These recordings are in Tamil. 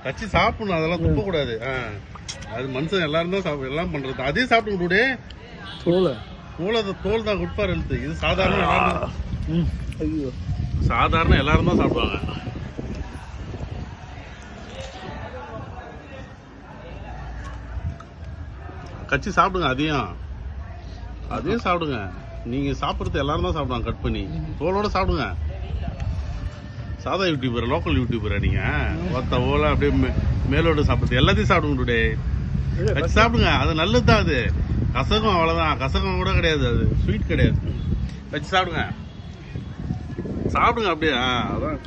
கச்சி சாப்பிடணும், அதெல்லாம் துப்பக்கூடாது. அது மனுஷன் எல்லாரும் தான் சாப்பிடும், எல்லாம் பண்றது. அதே சாப்பிட்டு தோல் தான் குட் ஃபார் ஹெல்த். இது சாதாரண எல்லாரும் சாதாரண எல்லாரும் தான் சாப்பிடுவாங்க. கச்சி சாப்பிடுங்க, அதையும் சாப்பிடுங்க. நீங்க சாப்பிடுறது எல்லாரும் தான் சாப்பிடுவாங்க, கட் பண்ணி தோலோட சாப்பிடுங்க. சாதா யூடியூபர், லோக்கல் யூடியூபரா நீங்க? ஒத்த ஓலை அப்படியே மேலோட சாப்பிடுறது எல்லாத்தையும் சாப்பிடுங்க. கச்சி சாப்பிடுங்க, அது நல்லது தான். அது கசகம், அவ்வளவுதான். கசகம் கூட கிடையாது, அது ஸ்வீட் கிடையாது. கச்சி சாப்பிடுங்க அப்படியே. அதான்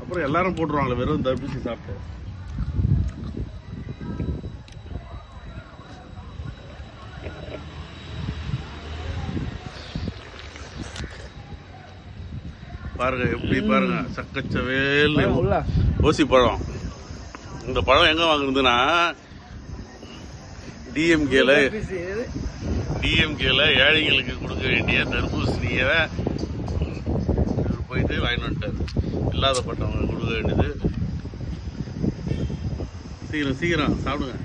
அப்புறம் எல்லாரும் போட்டுருவாங்களே வெறும் தர்பூசி சாப்பிட்டு. பாருங்க எப்படி பாருங்க, சக்கச்சவேல் ஓசி பழம். இந்த பழம் எங்க வாங்குறதுன்னா டிஎம்கேல ஏழைகளுக்கு கொடுக்க வேண்டிய தர்பூசணிய போயிட்டு வாங்கிட்டு வந்துட்டாரு. இல்லாத பட்டவங்க கொடுக்க வேண்டியது. சீக்கிரம் சாப்பிடுங்க.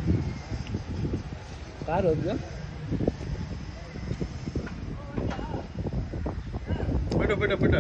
போயிட்ட